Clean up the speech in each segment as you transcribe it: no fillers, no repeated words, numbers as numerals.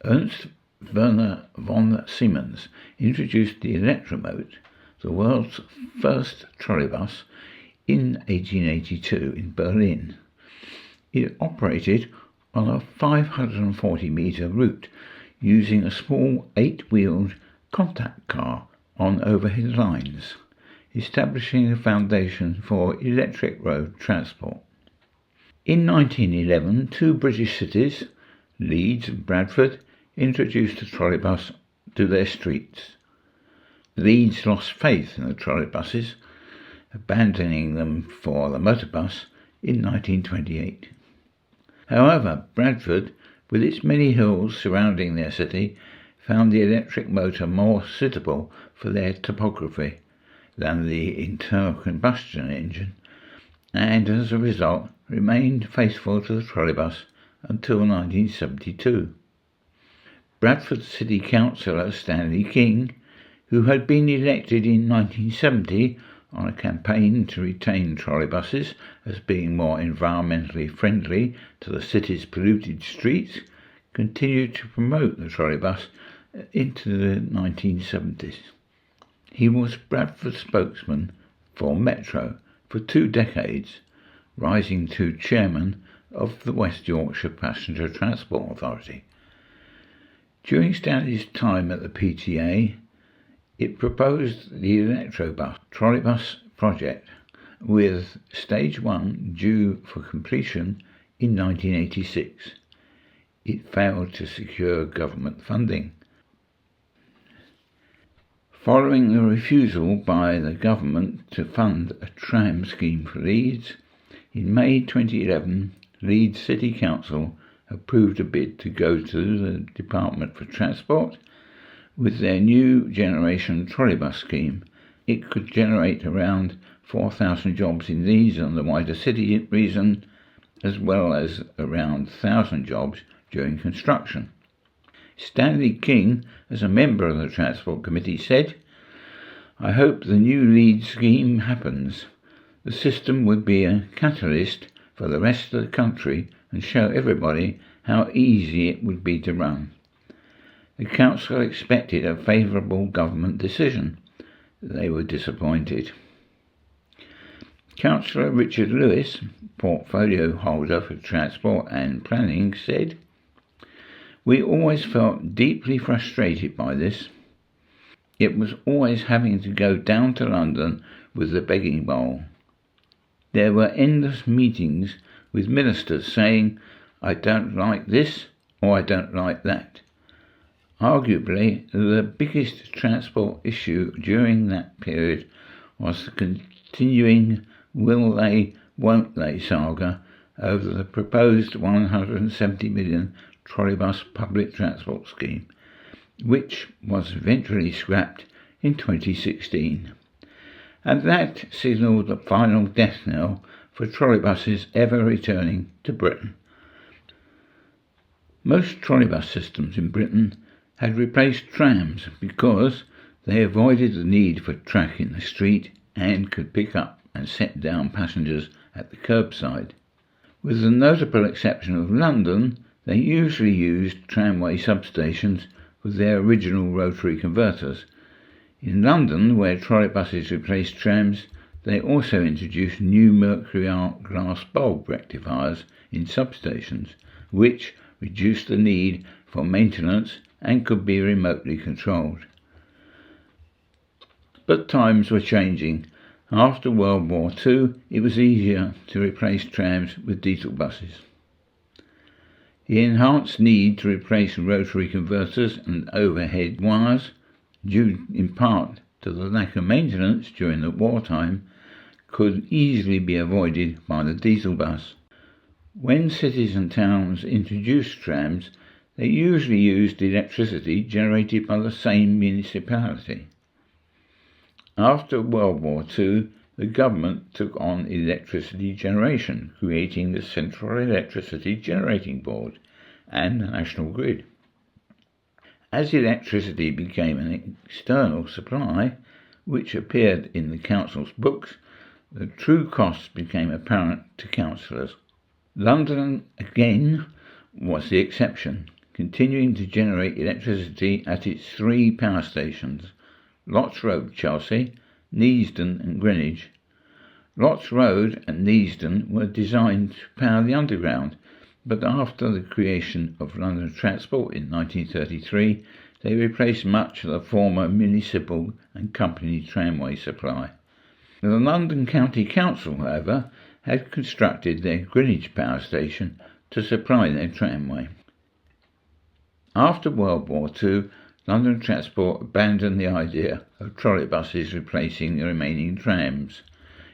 Ernst Werner von Siemens introduced the electromote, the world's first trolleybus, in 1882 in Berlin. It operated on a 540-metre route using a small 8-wheeled contact car on overhead lines, establishing a foundation for electric road transport. In 1911, two British cities, Leeds and Bradford, introduced the trolleybus to their streets. Leeds lost faith in the trolleybuses, abandoning them for the motorbus in 1928. However, Bradford, with its many hills surrounding their city, found the electric motor more suitable for their topography than the internal combustion engine, and as a result remained faithful to the trolleybus until 1972. Bradford City Councillor Stanley King, who had been elected in 1970 on a campaign to retain trolleybuses as being more environmentally friendly to the city's polluted streets, continued to promote the trolleybus into the 1970s. He was Bradford's spokesman for Metro for 2 decades, rising to chairman of the West Yorkshire Passenger Transport Authority. During Stanley's time at the PTA, it proposed the Electrobus trolleybus project, with Stage 1 due for completion in 1986. It failed to secure government funding. Following the refusal by the government to fund a tram scheme for Leeds, in May 2011, Leeds City Council approved a bid to go to the Department for Transport with their new generation trolleybus scheme. It could generate around 4,000 jobs in Leeds and the wider city region, as well as around 1,000 jobs during construction. Stanley King, as a member of the Transport Committee, said, "I hope the new Leeds scheme happens. The system would be a catalyst for the rest of the country and show everybody how easy it would be to run." The council expected a favourable government decision. They were disappointed. Councillor Richard Lewis, portfolio holder for Transport and Planning, said, "We always felt deeply frustrated by this. It was always having to go down to London with the begging bowl. There were endless meetings with ministers saying, 'I don't like this' or 'I don't like that.' Arguably, the biggest transport issue during that period was the continuing will they, won't they saga over the proposed 170 million trolleybus public transport scheme, which was eventually scrapped in 2016. And that signalled the final death knell for trolleybuses ever returning to Britain. Most trolleybus systems in Britain had replaced trams because they avoided the need for track in the street and could pick up and set down passengers at the curbside. With the notable exception of London, they usually used tramway substations with their original rotary converters. In London, where trolleybuses replaced trams, they also introduced new mercury arc glass bulb rectifiers in substations, which reduced the need for maintenance and could be remotely controlled. But times were changing. After World War II, it was easier to replace trams with diesel buses. The enhanced need to replace rotary converters and overhead wires, due in part to the lack of maintenance during the wartime, could easily be avoided by the diesel bus. When cities and towns introduced trams, they usually used electricity generated by the same municipality. After World War II, the government took on electricity generation, creating the Central Electricity Generating Board and the National Grid. As electricity became an external supply, which appeared in the council's books, the true costs became apparent to councillors. London, again, was the exception. continuing to generate electricity at its 3 power stations: Lots Road, Chelsea, Neasden and Greenwich. Lots Road and Neasden were designed to power the Underground, but after the creation of London Transport in 1933, they replaced much of the former municipal and company tramway supply. The London County Council, however, had constructed their Greenwich power station to supply their tramway. After World War II, London Transport abandoned the idea of trolleybuses replacing the remaining trams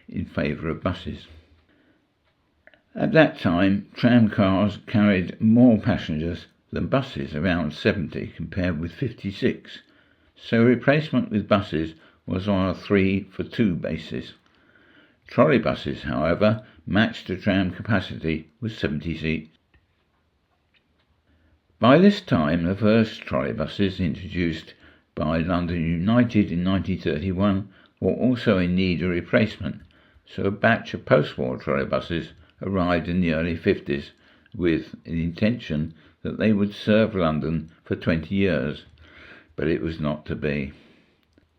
in favour of buses. At that time, tramcars carried more passengers than buses, around 70 compared with 56, so replacement with buses was on a 3-for-2 basis. Trolleybuses, however, matched the tram capacity with 70 seats. By this time, the first trolleybuses introduced by London United in 1931 were also in need of replacement, so a batch of post-war trolleybuses arrived in the early 50s with the intention that they would serve London for 20 years, but it was not to be.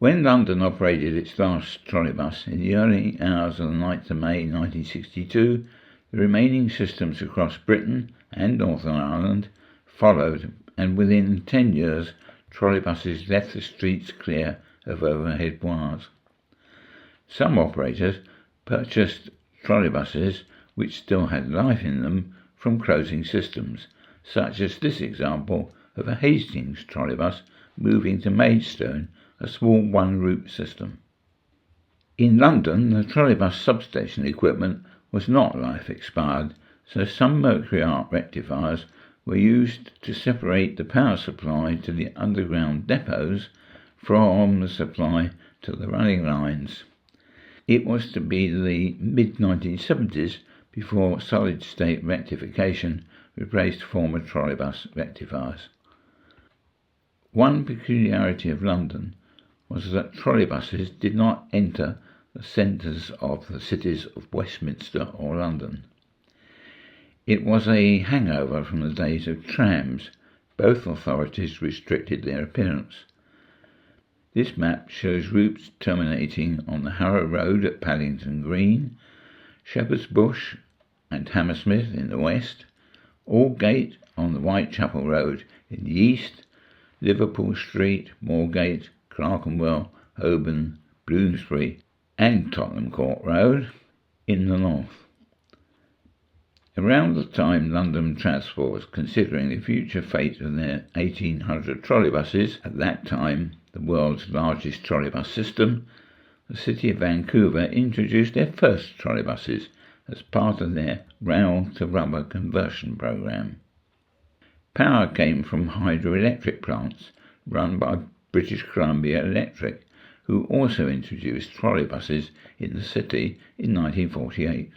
When London operated its last trolleybus in the early hours of the 9th of May 1962, the remaining systems across Britain and Northern Ireland followed, and within 10 years trolleybuses left the streets clear of overhead wires. Some operators purchased trolleybuses which still had life in them from closing systems, such as this example of a Hastings trolleybus moving to Maidstone, a small one-route system. In London, the trolleybus substation equipment was not life expired, so some mercury arc rectifiers were used to separate the power supply to the underground depots from the supply to the running lines. It was to be the mid-1970s before solid-state rectification replaced former trolleybus rectifiers. One peculiarity of London was that trolleybuses did not enter the centres of the cities of Westminster or London. It was a hangover from the days of trams. Both authorities restricted their appearance. This map shows routes terminating on the Harrow Road at Paddington Green, Shepherd's Bush and Hammersmith in the west, Aldgate on the Whitechapel Road in the east, Liverpool Street, Moorgate, Clerkenwell, Holborn, Bloomsbury and Tottenham Court Road in the north. Around the time London Transport was considering the future fate of their 1800 trolleybuses, at that time the world's largest trolleybus system, the city of Vancouver introduced their first trolleybuses as part of their rail-to-rubber conversion program. Power came from hydroelectric plants run by British Columbia Electric, who also introduced trolleybuses in the city in 1948.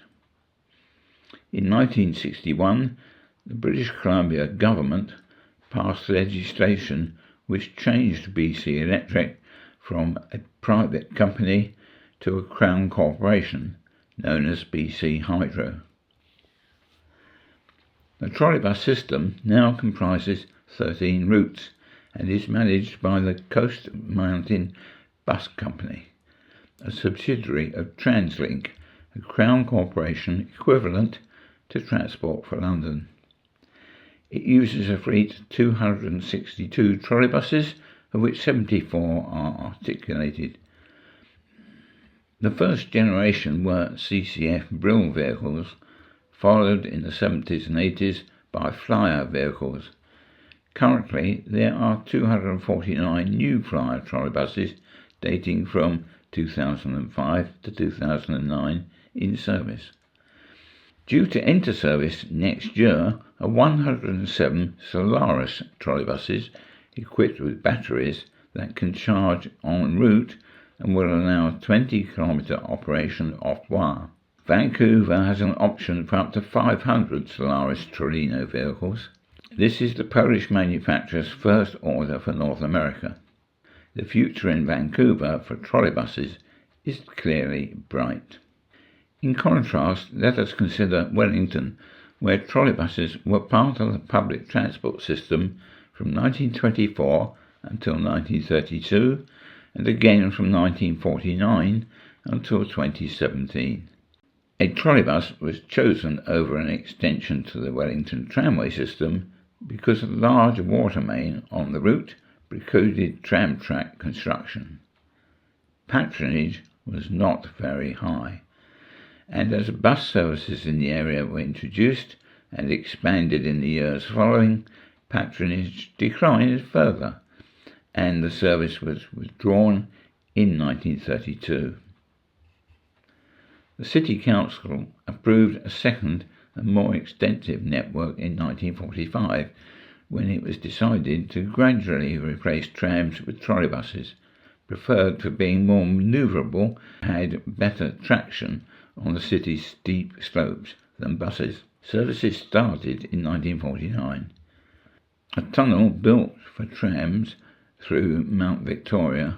In 1961, the British Columbia government passed legislation which changed BC Electric from a private company to a Crown corporation known as BC Hydro. The trolleybus system now comprises 13 routes and is managed by the Coast Mountain Bus Company, a subsidiary of Translink, a Crown corporation equivalent to Transport for London. It uses a fleet of 262 trolleybuses, of which 74 are articulated. The first generation were CCF Brill vehicles, followed in the 70s and 80s by Flyer vehicles. Currently, there are 249 new Flyer trolleybuses dating from 2005 to 2009 in service. Due to enter service next year are 107 Solaris trolleybuses equipped with batteries that can charge en route and will allow a 20-kilometre operation off-wire. Vancouver has an option for up to 500 Solaris Trolino vehicles. This is the Polish manufacturer's first order for North America. The future in Vancouver for trolleybuses is clearly bright. In contrast, let us consider Wellington, where trolleybuses were part of the public transport system from 1924 until 1932, and again from 1949 until 2017. A trolleybus was chosen over an extension to the Wellington tramway system because a large water main on the route precluded tram track construction. Patronage was not very high, and as bus services in the area were introduced and expanded in the years following, patronage declined further, and the service was withdrawn in 1932. The City Council approved a second and more extensive network in 1945, when it was decided to gradually replace trams with trolleybuses, preferred for being more manoeuvrable, had better traction on the city's steep slopes than buses. Services started in 1949. A tunnel built for trams through Mount Victoria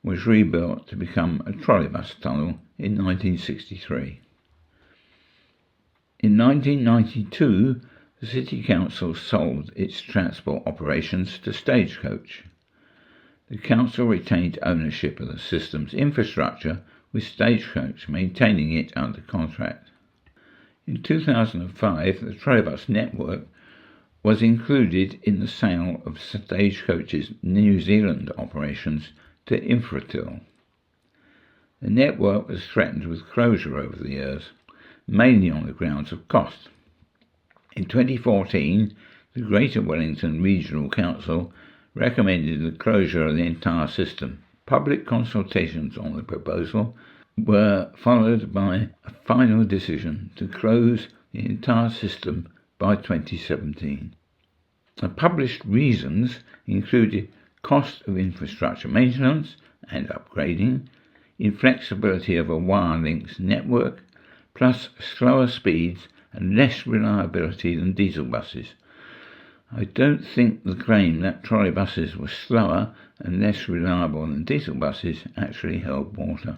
was rebuilt to become a trolleybus tunnel in 1963. In 1992, the City Council sold its transport operations to Stagecoach. The council retained ownership of the system's infrastructure, with Stagecoach maintaining it under contract. In 2005, the trolleybus network was included in the sale of Stagecoach's New Zealand operations to Infratil. The network was threatened with closure over the years, mainly on the grounds of cost. In 2014, the Greater Wellington Regional Council recommended the closure of the entire system. Public consultations on the proposal were followed by a final decision to close the entire system by 2017. The published reasons included cost of infrastructure maintenance and upgrading, inflexibility of a wire-links network, plus slower speeds and less reliability than diesel buses. I don't think the claim that trolleybuses were slower and less reliable than diesel buses actually held water.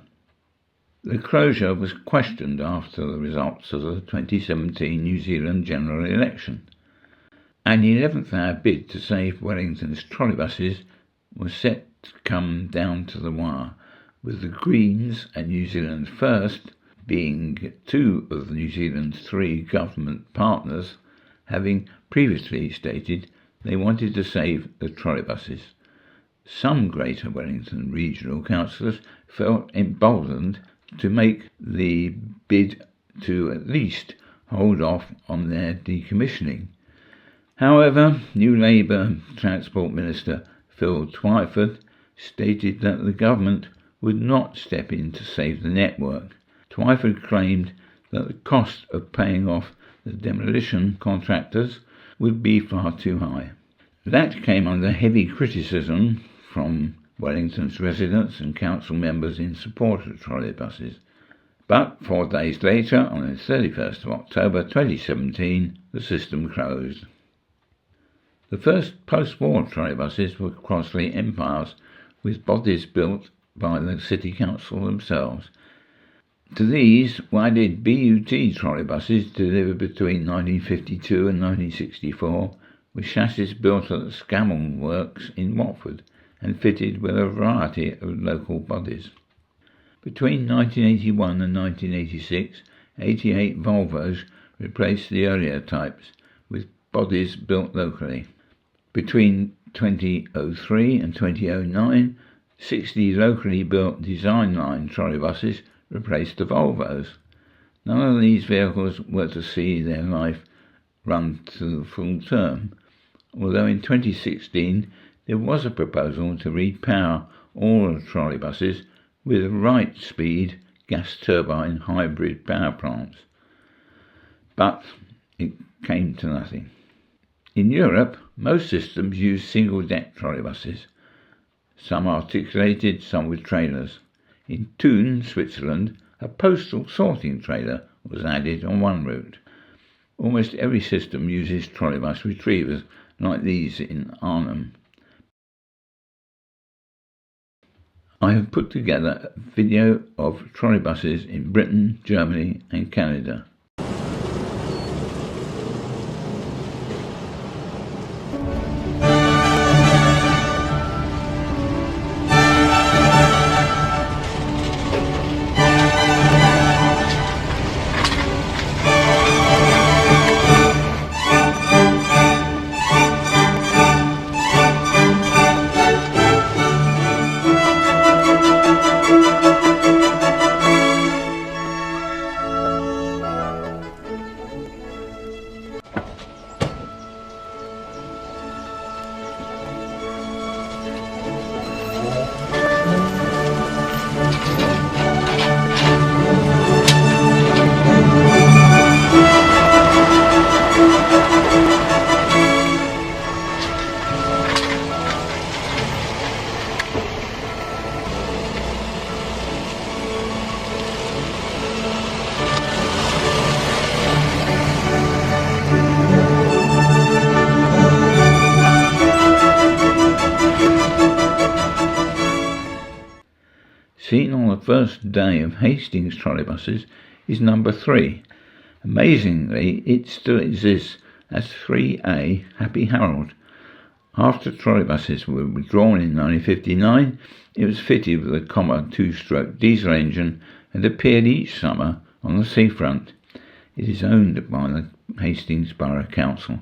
The closure was questioned after the results of the 2017 New Zealand general election. An 11th hour bid to save Wellington's trolleybuses was set to come down to the wire, with the Greens and New Zealand First, being two of New Zealand's three government partners, having previously stated they wanted to save the trolleybuses. Some Greater Wellington regional councillors felt emboldened to make the bid to at least hold off on their decommissioning. However, New Labour Transport Minister Phil Twyford stated that the government would not step in to save the network. Twyford claimed that the cost of paying off the demolition contractors would be far too high. That came under heavy criticism from Wellington's residents and council members in support of trolleybuses. But 4 days later, on the 31st of October 2017, the system closed. The first post-war trolleybuses were Crossley Empires, with bodies built by the City Council themselves. To these were added BUT trolleybuses delivered between 1952 and 1964, with chassis built at the Scammell Works in Watford and fitted with a variety of local bodies. Between 1981 and 1986, 88 Volvos replaced the earlier types, with bodies built locally. Between 2003 and 2009, 60 locally built design line trolleybuses replaced the Volvos. None of these vehicles were to see their life run to the full term, although in 2016 there was a proposal to repower all the trolleybuses with Wright-speed gas turbine hybrid power plants. But it came to nothing. In Europe, most systems use single-deck trolleybuses, some articulated, some with trailers. In Thun, Switzerland, a postal sorting trailer was added on one route. Almost every system uses trolleybus retrievers like these in Arnhem. I have put together a video of trolleybuses in Britain, Germany and Canada. seen on the first day of Hastings trolleybuses is number 3. Amazingly, it still exists as 3A Happy Harold. After trolleybuses were withdrawn in 1959, it was fitted with a Comma 2-stroke diesel engine and appeared each summer on the seafront. It is owned by the Hastings Borough Council.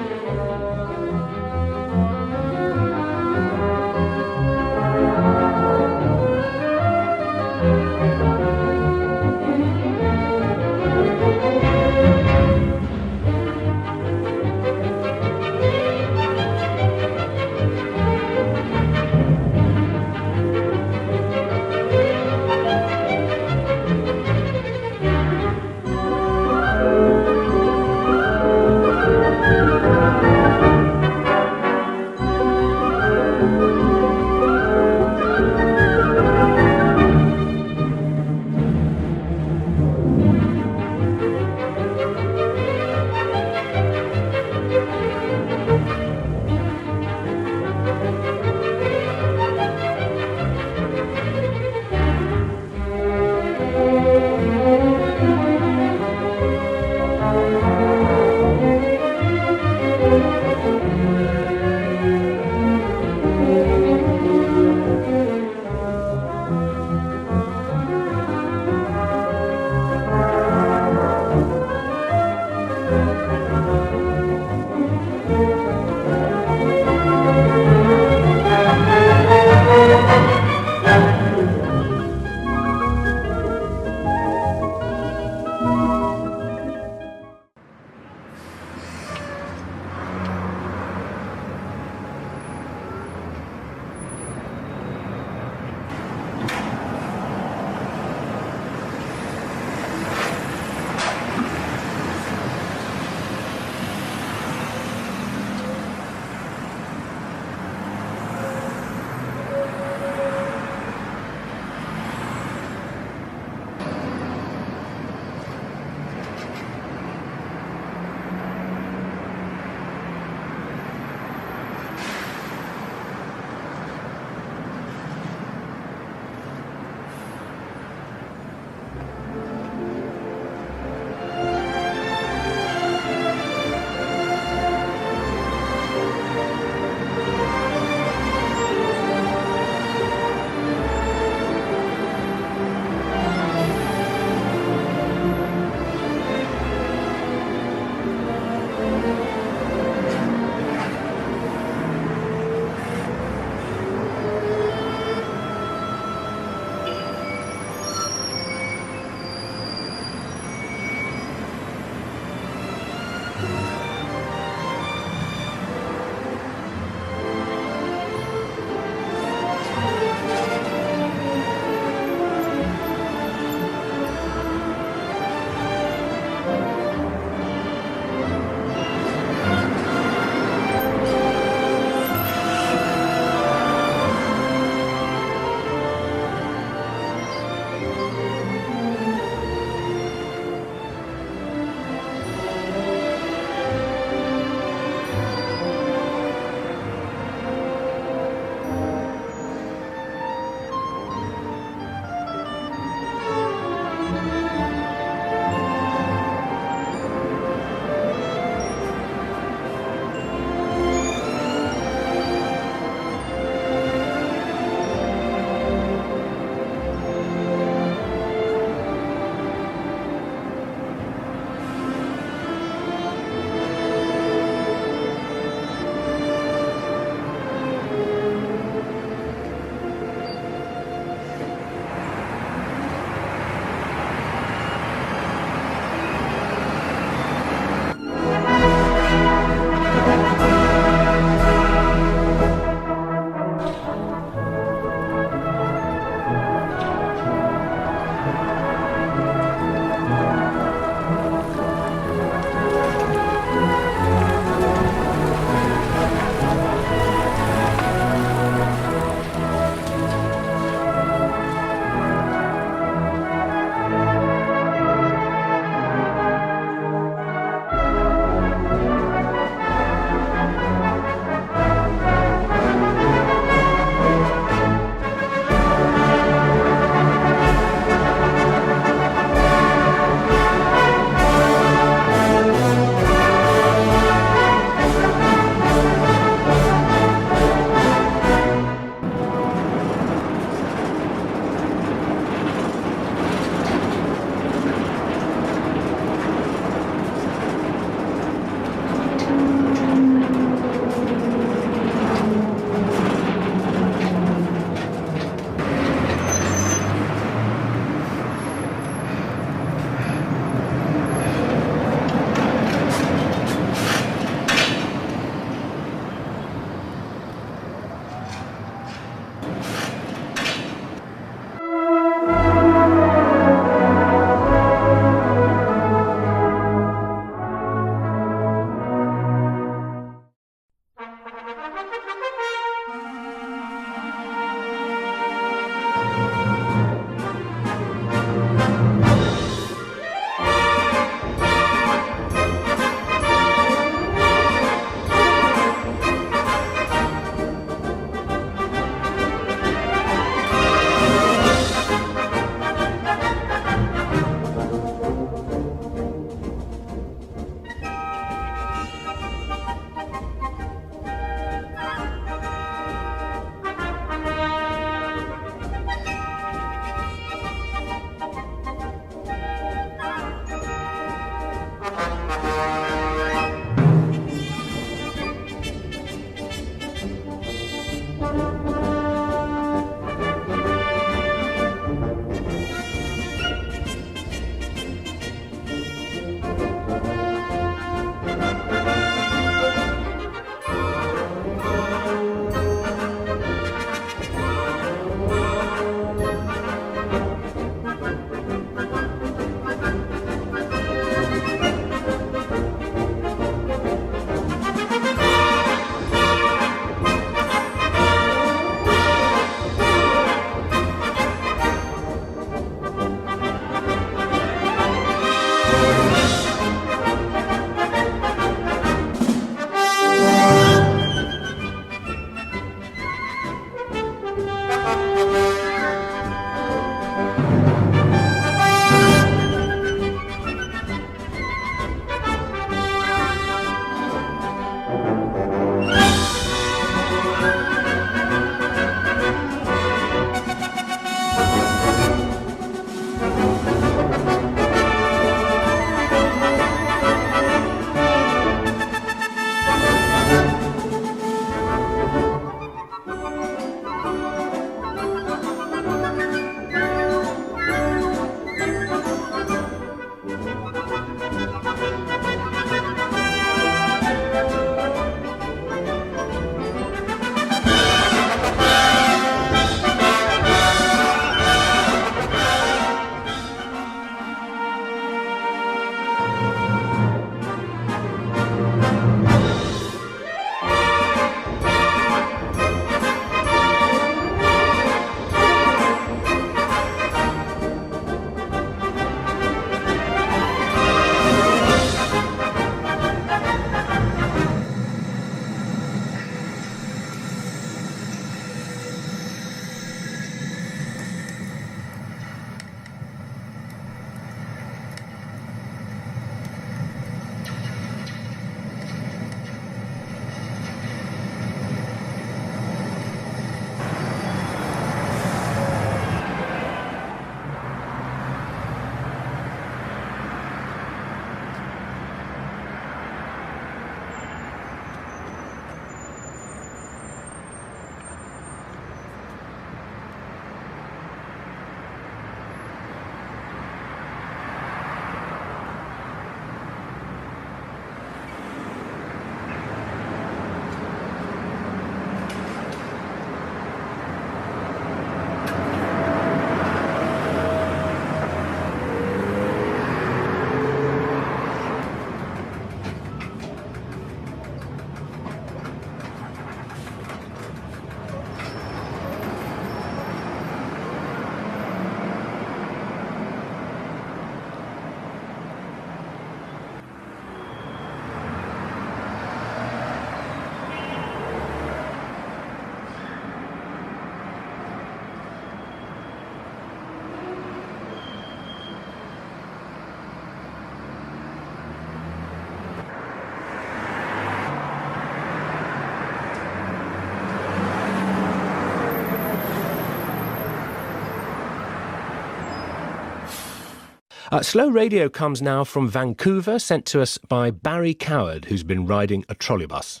Slow Radio comes now from Vancouver, sent to us by Barry Coward, who's been riding a trolleybus.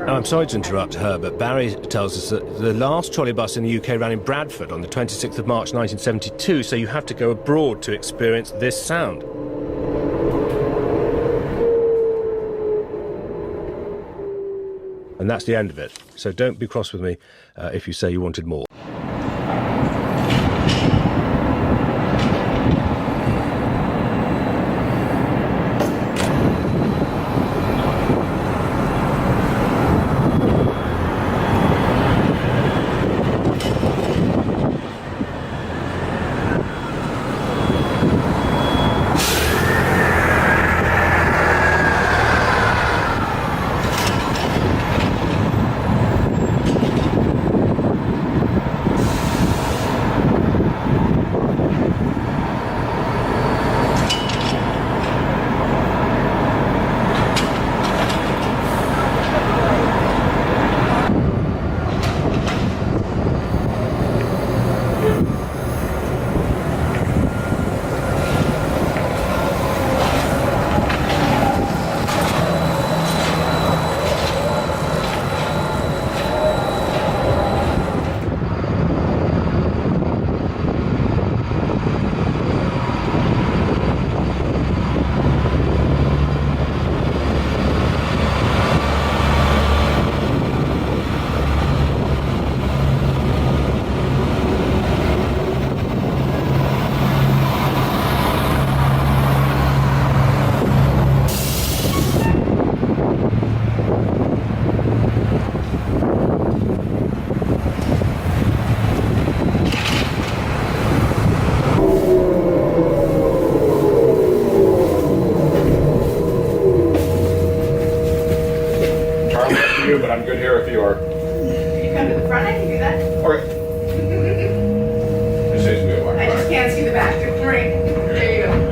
I'm sorry to interrupt her, but Barry tells us that the last trolleybus in the UK ran in Bradford on the 26th of March 1972, so you have to go abroad to experience this sound. And that's the end of it. So don't be cross with me if you say you wanted more. But I'm good here if you are. Can you come to the front? I can do that. Okay. Just saves me a while. I just can't see the back. Great. There you go.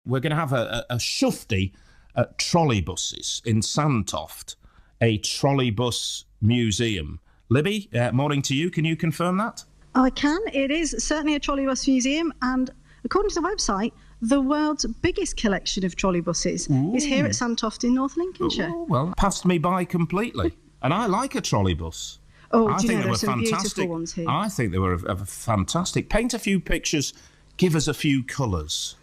We're going to have a shufti at trolleybuses in Sandtoft, a trolleybus museum. Libby, morning to you. Can you confirm that? I can. It is certainly a trolleybus museum, and according to the website, the world's biggest collection of trolleybuses is here at Sandtoft in North Lincolnshire. Oh, well, passed me by completely. And I like a trolleybus. Oh, I do you think know, they were there's some beautiful fantastic. ones here. I think they were fantastic. Paint a few pictures. Give us a few colours.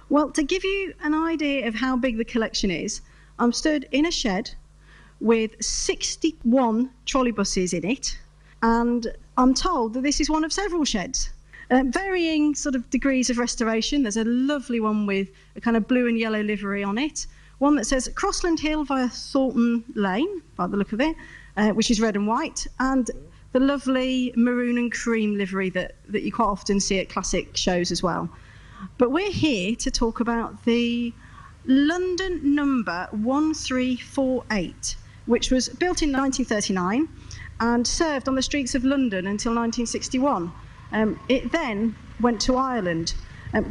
Well, to give you an idea of how big the collection is, I'm stood in a shed with 61 trolleybuses in it, and I'm told that this is one of several sheds. Varying sort of degrees of restoration. There's a lovely one with a kind of blue and yellow livery on it. One that says Crossland Hill via Thornton Lane, by the look of it, which is red and white, and the lovely maroon and cream livery that you quite often see at classic shows as well. But we're here to talk about the London number 1348, which was built in 1939 and served on the streets of London until 1961. It then went to Ireland.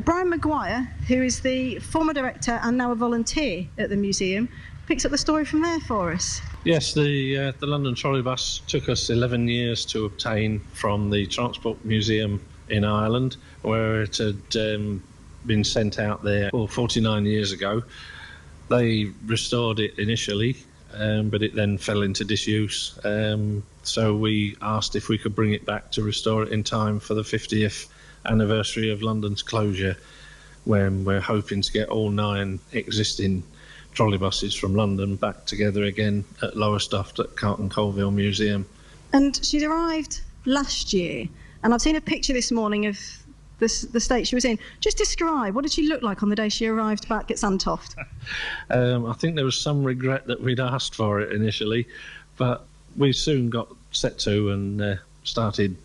Brian Maguire, who is the former director and now a volunteer at the museum, picks up the story from there for us. Yes, the London trolleybus took us 11 years to obtain from the Transport Museum in Ireland, where it had been sent out there 49 years ago. They restored it initially, but it then fell into disuse. So we asked if we could bring it back to restore it in time for the 50th anniversary of London's closure, when we're hoping to get all 9 existing trolleybuses from London back together again at Lowestoft at Carlton Colville Museum. And she'd arrived last year, and I've seen a picture this morning of the state she was in. Just describe, what did she look like on the day she arrived back at Sandtoft? I think there was some regret that we'd asked for it initially, but we soon got set to and started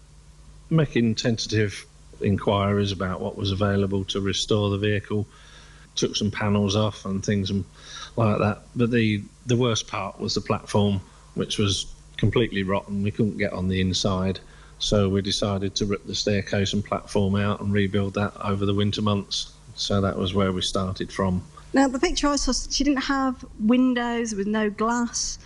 making tentative inquiries about what was available to restore the vehicle. Took some panels off and things like that, but the worst part was the platform, which was completely rotten. We couldn't get on the inside, so we decided to rip the staircase and platform out and rebuild that over the winter months. So that was where we started from. Now, the picture I saw, she didn't have windows, with no glass.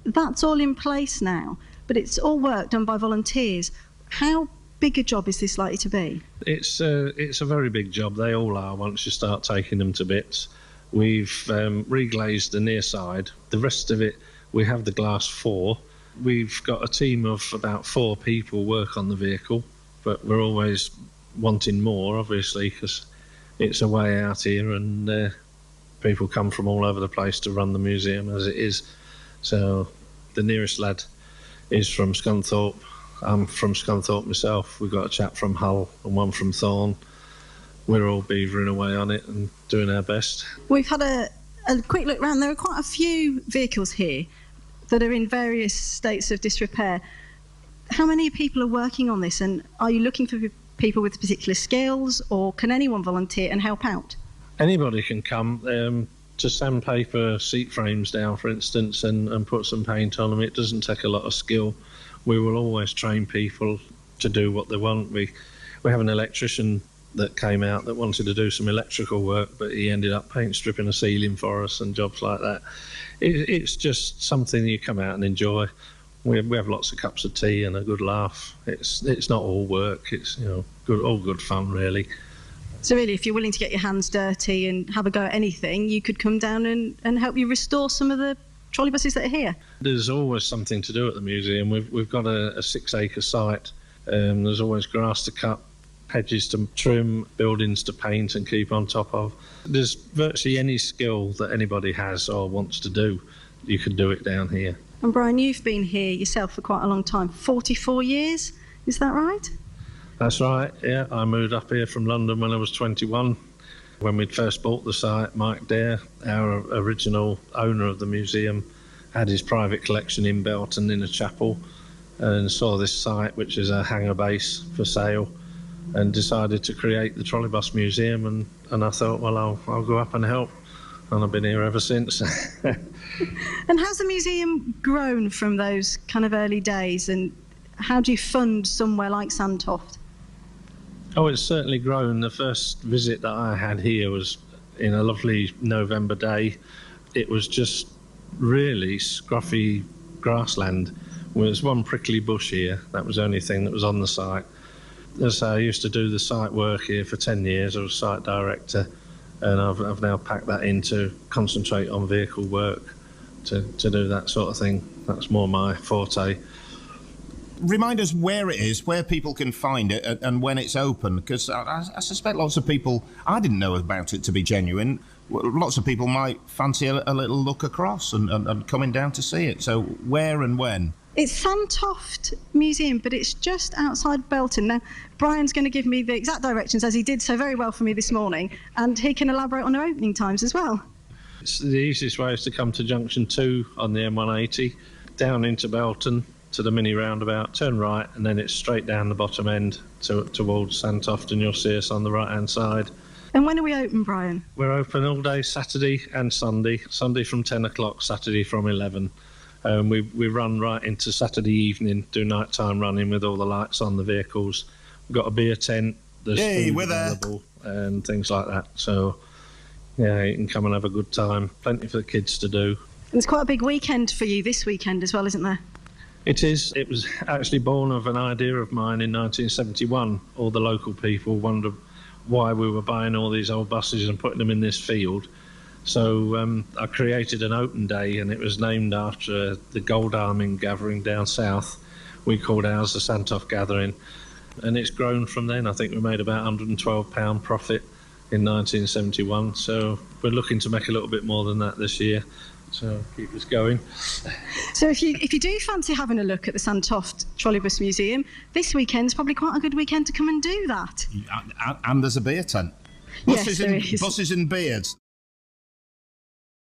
That's all in place now, but it's all work done by volunteers. How big a job is this likely to be? It's a very big job. They all are once you start taking them to bits. We've reglazed the near side. The rest of it, we have the glass for. We've got a team of about 4 people work on the vehicle, but we're always wanting more, obviously, because it's a way out here and people come from all over the place to run the museum as it is. So the nearest lad is from Scunthorpe. I'm from Scunthorpe myself. We've got a chap from Hull and one from Thorn. We're all beavering away on it and doing our best. We've had a quick look round. There are quite a few vehicles here that are in various states of disrepair. How many people are working on this, and are you looking for people with particular skills, or can anyone volunteer and help out? Anybody can come to sandpaper seat frames down, for instance, and put some paint on them. It doesn't take a lot of skill. We will always train people to do what they want. We have an electrician that came out that wanted to do some electrical work, but he ended up paint stripping a ceiling for us and jobs like that. It's just something you come out and enjoy. We have lots of cups of tea and a good laugh. It's not all work. It's all good fun, really. So really, if you're willing to get your hands dirty and have a go at anything, you could come down and help you restore some of the trolleybuses that are here. There's always something to do at the museum. We've got a 6-acre site. There's always grass to cut, hedges to trim, buildings to paint and keep on top of. There's virtually any skill that anybody has or wants to do, you can do it down here. And Brian, you've been here yourself for quite a long time, 44 years, is that right? That's right, yeah. I moved up here from London when I was 21. When we'd first bought the site, Mike Dare, our original owner of the museum, had his private collection in Belton in a chapel and saw this site, which is a hangar base for sale, and decided to create the Trolleybus Museum, and I thought, well, I'll go up and help, and I've been here ever since. And how's the museum grown from those kind of early days, and how do you fund somewhere like Sandtoft? Oh, it's certainly grown. The first visit that I had here was in a lovely November day. It was just really scruffy grassland. There was one prickly bush here. That was the only thing that was on the site. As I used to do the site work here for 10 years. I was site director, and I've now packed that in to concentrate on vehicle work, to do that sort of thing. That's more my forte. Remind us where it is, where people can find it, and when it's open, because I suspect lots of people, I didn't know about it to be genuine. Lots of people might fancy a little look across and coming down to see it. So where and when? It's Sandtoft Museum, but it's just outside Belton. Now, Brian's going to give me the exact directions, as he did so very well for me this morning, and he can elaborate on their opening times as well. It's the easiest way is to come to Junction 2 on the M180, down into Belton to the mini roundabout, turn right, and then it's straight down the bottom end towards Sandtoft, and you'll see us on the right-hand side. And when are we open, Brian? We're open all day Saturday and Sunday. Sunday from 10 o'clock, Saturday from 11. We run right into Saturday evening, do nighttime running with all the lights on the vehicles. We've got a beer tent, there's food available and things like that. So, yeah, you can come and have a good time. Plenty for the kids to do. And it's quite a big weekend for you this weekend as well, isn't there? It is. It was actually born of an idea of mine in 1971. All the local people wondered why we were buying all these old buses and putting them in this field. So I created an open day, and it was named after the gold arming gathering down south. We called ours the Sandtoft Gathering, and it's grown from then. I think we made about £112 profit in 1971, so we're looking to make a little bit more than that this year, so keep us going. So if you do fancy having a look at the Sandtoft Trolleybus Museum, this weekend's probably quite a good weekend to come and do that. And there's a beer tent. Yes, there is. Buses and beards.